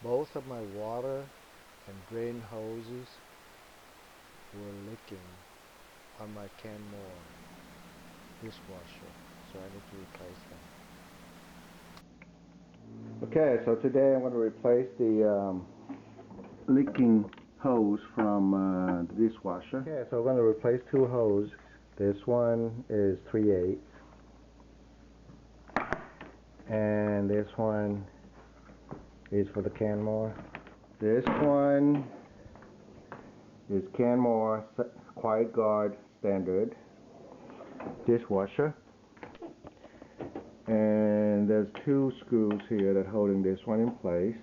Both of my water and drain hoses were leaking on my Kenmore dishwasher, so I need to replace them. Okay, so today I'm going to replace the leaking hose from the dishwasher. Okay, so I'm going to replace two hoses. This one is 3/8, and this one is for the Kenmore. This one is Kenmore Quiet Guard Standard dishwasher, and there's two screws here that holding this one in place.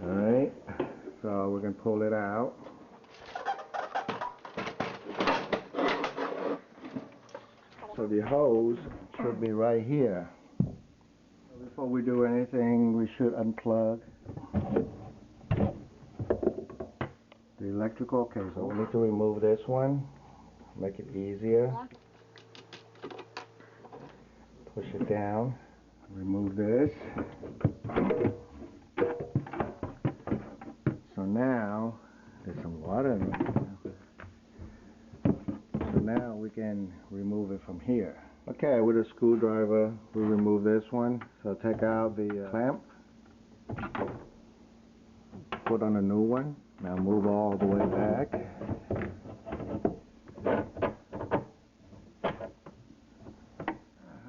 Alright, so we can pull it out. So the hose should be right here. So before we do anything, we should unplug the electrical cable. So we need to remove this one, make it easier. Push it down, remove this. So now, there's some water in there. So now we can remove it from here. Okay, with a screwdriver, we remove this one. So take out the clamp, put on a new one. Now move all the way back.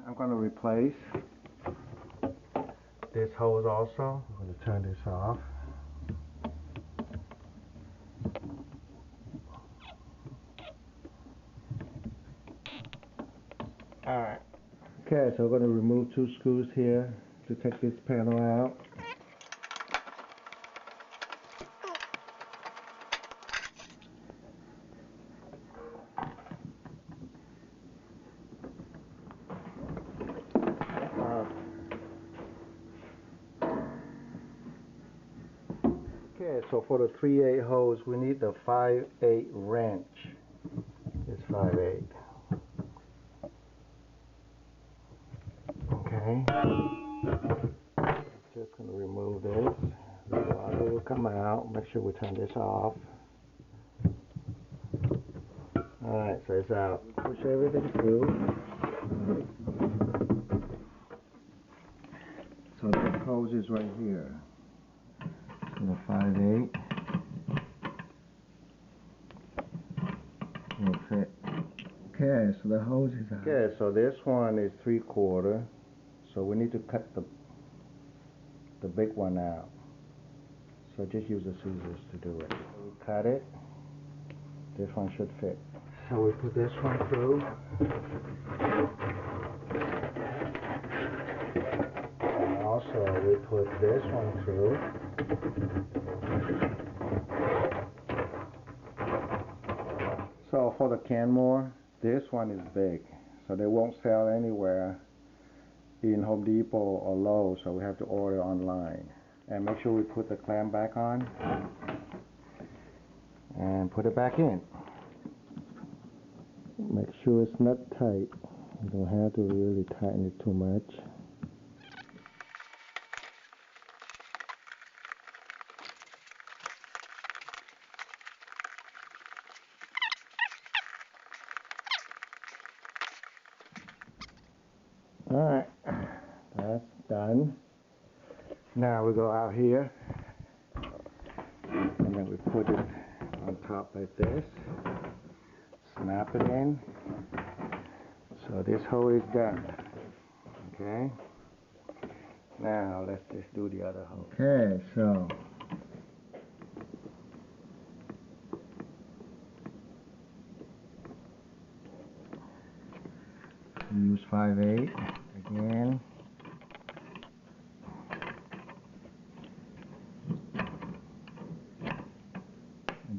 I'm going to replace this hose also. I'm going to turn this off. Alright. Okay, so we're going to remove two screws here to take this panel out. Okay, so for the 3/8 hose, we need the 5/8 wrench. It's 5/8. Okay. Just gonna remove this. The water will come out. Make sure we turn this off. Alright, so it's out. Push everything through. So the hose is right here. So the 5/8 will fit. Okay, so the hose is out. Okay, so this one is 3/4. So we need to cut the big one out. So just use the scissors to do it. So we cut it. This one should fit. So we put this one through. And also we put this one through. So for the Kenmore, this one is big. So they won't sell anywhere in Home Depot or Lowe's, so we have to order online. And make sure we put the clamp back on and put it back in. Make sure it's not tight. You don't have to really tighten it too much. Alright, that's done. Now we go out here and then we put it on top like this. Snap it in. So this hole is done. Okay. Now let's just do the other hole. Okay, so use 5/8 again.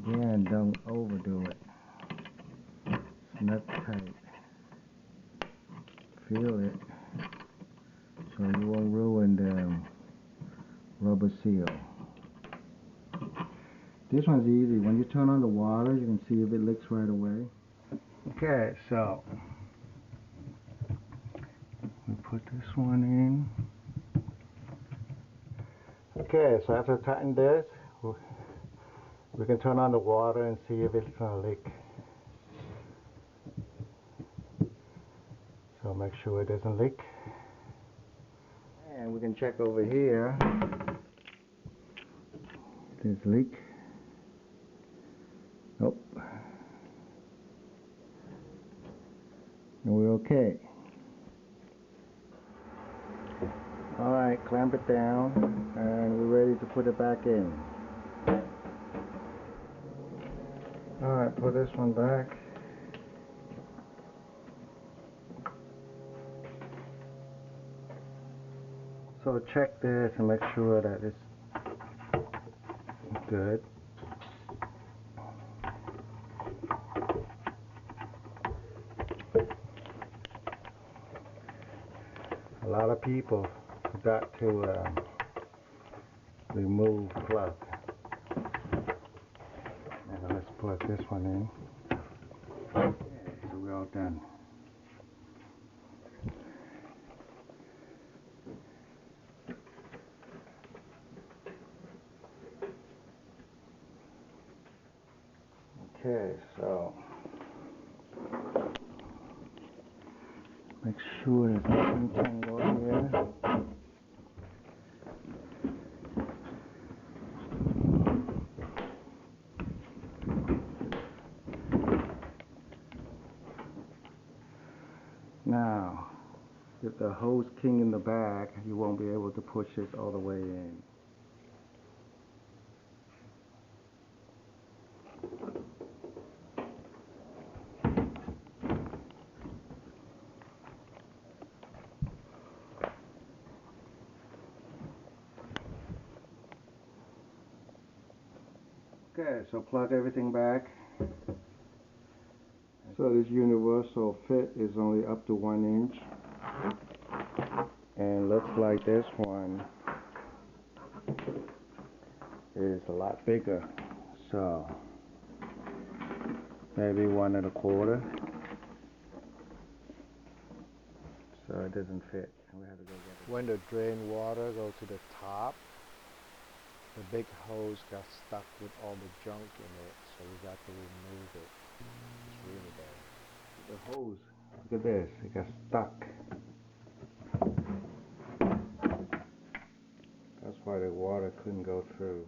Again, don't overdo it. It's not tight. Feel it so you won't ruin the rubber seal. This one's easy. When you turn on the water, you can see if it leaks right away. Okay, so we put this one in. Okay, so after tightening this, we can turn on the water and see if it's gonna leak. So make sure it doesn't leak. And we can check over here. There's a leak. Nope. And we're okay. Alright, clamp it down and we're ready to put it back in. Alright, put this one back. So check this and make sure that it's good. A lot of people forgot to remove plug. Now let's plug this one in. Okay, so we're all done. Okay, so make sure there's nothing tangled here. Now, with the hose king in the back, you won't be able to push this all the way in. Okay, so plug everything back. So this universal fit is only up to 1 inch. And looks like this one is a lot bigger. So maybe 1 1/4. So it doesn't fit. We have to go get it. When the drain water goes to the top, the big hose got stuck with all the junk in it, so we got to remove it. It's really bad. The hose, look at this, it got stuck. That's why the water couldn't go through.